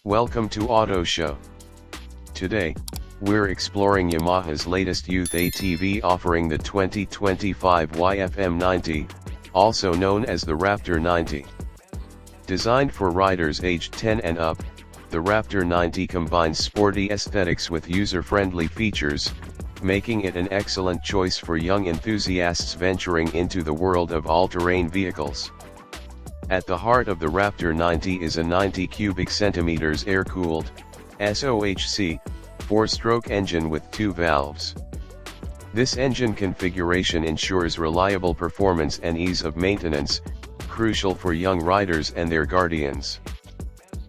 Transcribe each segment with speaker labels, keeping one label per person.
Speaker 1: Welcome to Auto Show. Today, we're exploring Yamaha's latest youth ATV offering, the 2025 YFM 90, also known as the Raptor 90. Designed for riders aged 10 and up, the Raptor 90 combines sporty aesthetics with user-friendly features, making it an excellent choice for young enthusiasts venturing into the world of all-terrain vehicles. At the heart of the Raptor 90 is a 90 cubic centimeters air-cooled, SOHC, 4-stroke engine with 2 valves. This engine configuration ensures reliable performance and ease of maintenance, crucial for young riders and their guardians.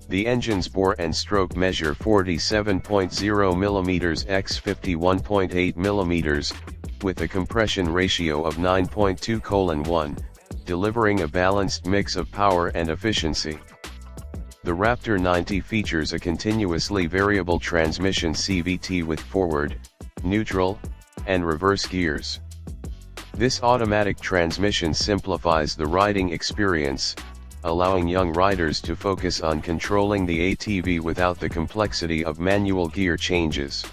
Speaker 1: The engine's bore and stroke measure 47.0 mm x 51.8 mm, with a compression ratio of 9.2:1, delivering a balanced mix of power and efficiency. The Raptor 90 features a continuously variable transmission CVT with forward, neutral, and reverse gears. This automatic transmission simplifies the riding experience, allowing young riders to focus on controlling the ATV without the complexity of manual gear changes.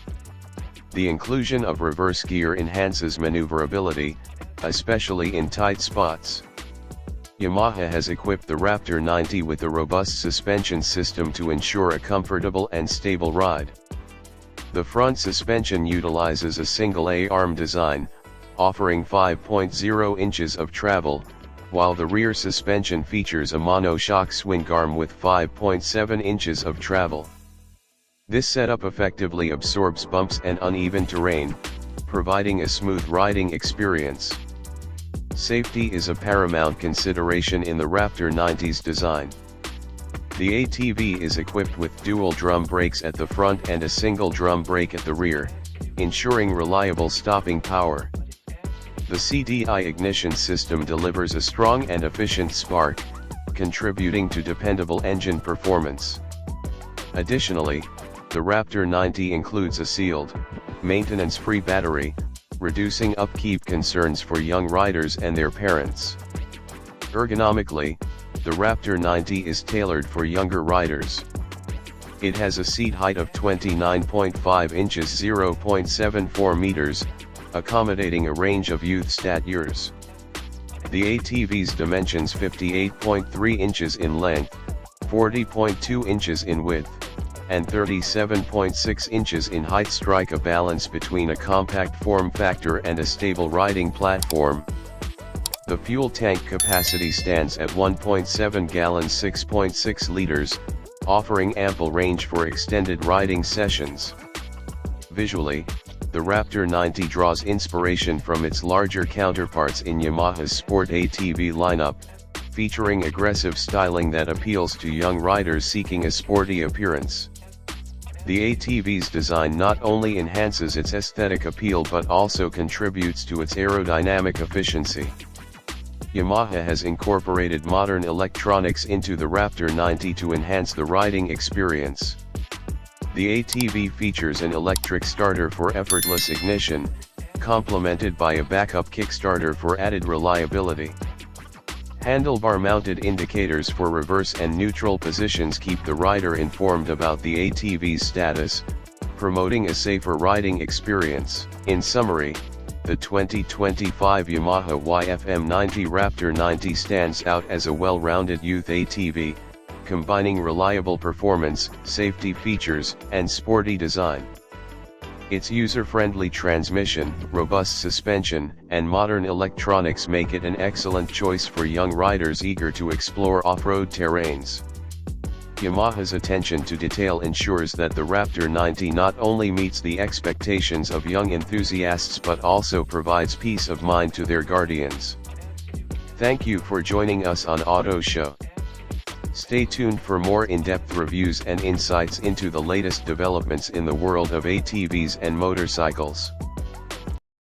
Speaker 1: The inclusion of reverse gear enhances maneuverability, especially in tight spots. Yamaha has equipped the Raptor 90 with a robust suspension system to ensure a comfortable and stable ride. The front suspension utilizes a single A-arm design, offering 5.0 inches of travel, while the rear suspension features a monoshock swing arm with 5.7 inches of travel. This setup effectively absorbs bumps and uneven terrain, providing a smooth riding experience. Safety is a paramount consideration in the Raptor 90's design. The ATV is equipped with dual drum brakes at the front and a single drum brake at the rear, ensuring reliable stopping power. The CDI ignition system delivers a strong and efficient spark, contributing to dependable engine performance. Additionally, the Raptor 90 includes a sealed, maintenance-free battery, reducing upkeep concerns for young riders and their parents. Ergonomically, the Raptor 90 is tailored for younger riders. It has a seat height of 29.5 inches (0.74 meters), accommodating a range of youth statures. The ATV's dimensions 58.3 inches in length, 40.2 inches in width, and 37.6 inches in height strike a balance between a compact form factor and a stable riding platform. The fuel tank capacity stands at 1.7 gallons, 6.6 liters, offering ample range for extended riding sessions. Visually, the Raptor 90 draws inspiration from its larger counterparts in Yamaha's Sport ATV lineup, featuring aggressive styling that appeals to young riders seeking a sporty appearance. The ATV's design not only enhances its aesthetic appeal but also contributes to its aerodynamic efficiency. Yamaha has incorporated modern electronics into the Raptor 90 to enhance the riding experience. The ATV features an electric starter for effortless ignition, complemented by a backup kickstarter for added reliability. Handlebar-mounted indicators for reverse and neutral positions keep the rider informed about the ATV's status, promoting a safer riding experience. In summary, the 2025 Yamaha YFM 90 Raptor 90 stands out as a well-rounded youth ATV, combining reliable performance, safety features, and sporty design. Its user-friendly transmission, robust suspension, and modern electronics make it an excellent choice for young riders eager to explore off-road terrains. Yamaha's attention to detail ensures that the Raptor 90 not only meets the expectations of young enthusiasts but also provides peace of mind to their guardians. Thank you for joining us on Auto Show. Stay tuned for more in-depth reviews and insights into the latest developments in the world of ATVs and motorcycles.